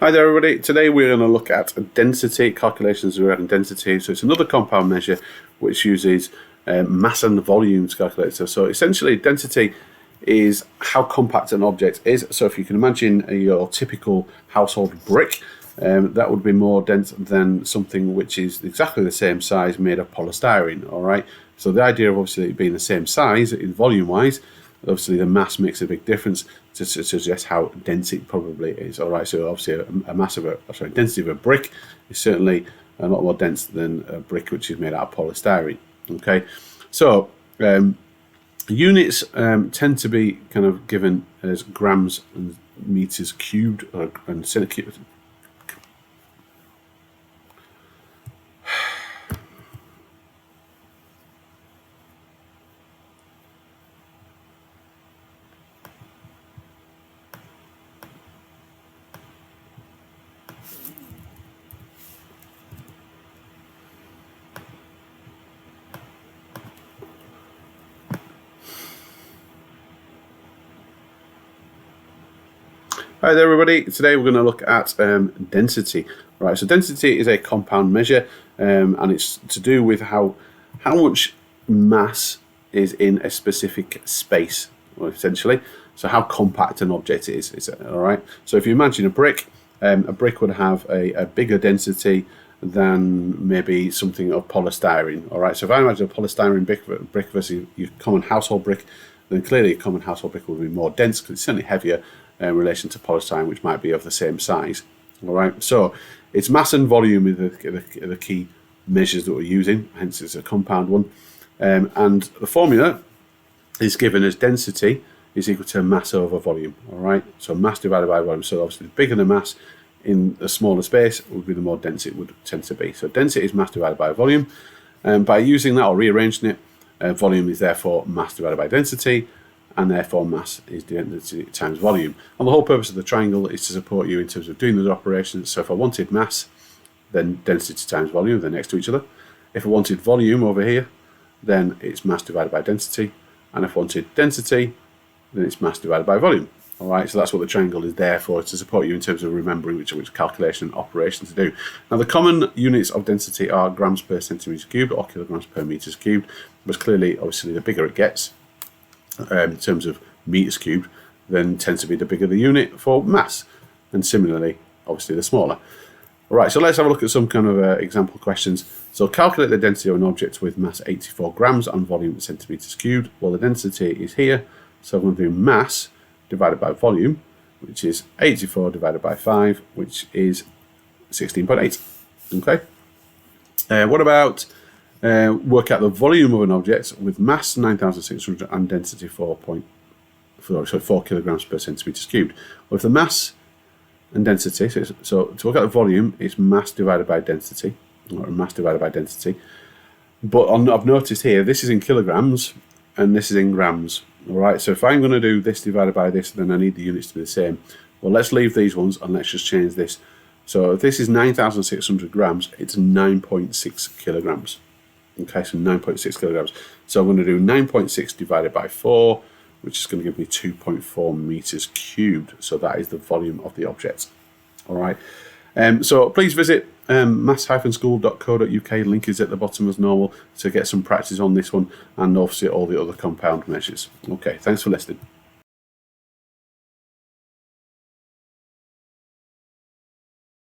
Hi there everybody, today we're going to look at density, calculations regarding density. So it's another compound measure which uses mass and volume to calculate. So essentially density is how compact an object is. So if you can imagine your typical household brick, that would be more dense than something which is exactly the same size made of polystyrene, alright? So the idea of obviously it being the same size in volume wise, obviously the mass makes a big difference to suggest how dense it probably is. All right, so obviously density of a brick is certainly a lot more dense than a brick which is made out of polystyrene. Okay, so units tend to be kind of given as grams and meters cubed and centimeters. Hi there everybody, today we're going to look at density. Right, so density is a compound measure and it's to do with how much mass is in a specific space, essentially. So how compact an object is all right? So if you imagine a brick would have a bigger density than maybe something of polystyrene, all right? So if I imagine a polystyrene brick versus your common household brick, then clearly a common household brick will be more dense because it's certainly heavier in relation to polystyrene, which might be of the same size. All right, so it's mass and volume are the key measures that we're using, hence it's a compound one. And the formula is given as density is equal to mass over volume. All right, so mass divided by volume. So obviously the bigger the mass in a smaller space would be the more dense it would tend to be. So density is mass divided by volume. By using that or rearranging it, volume is therefore mass divided by density, and therefore mass is density times volume. And the whole purpose of the triangle is to support you in terms of doing those operations. So if I wanted mass, then density times volume, they're next to each other. If I wanted volume over here, then it's mass divided by density. And if I wanted density, then it's mass divided by volume. All right, so that's what the triangle is there for, to support you in terms of remembering which calculation and operation to do. Now the common units of density are grams per centimetre cubed or kilograms per metres cubed, but clearly, obviously, the bigger it gets, in terms of meters cubed, then tends to be the bigger the unit for mass, and similarly obviously the smaller. All right, so let's have a look at some kind of example questions. So calculate the density of an object with mass 84 grams and volume centimeters cubed. Well, the density is here, so I'm going to do mass divided by volume, which is 84 divided by 5, which is 16.8. Okay, what about work out the volume of an object with mass 9,600 and density 4 kilograms per centimeters cubed. Well, if the mass and density, so to work out the volume, it's mass divided by density, or mass divided by density. But I've noticed here, this is in kilograms and this is in grams. All right, so if I'm going to do this divided by this, then I need the units to be the same. Well, let's leave these ones and let's just change this. So if this is 9,600 grams, it's 9.6 kilograms. Okay, so 9.6 kilograms. So I'm going to do 9.6 divided by 4, which is going to give me 2.4 meters cubed. So that is the volume of the object. All right. So please visit maths-school.co.uk. Link is at the bottom as normal to get some practice on this one and obviously all the other compound measures. Okay, thanks for listening.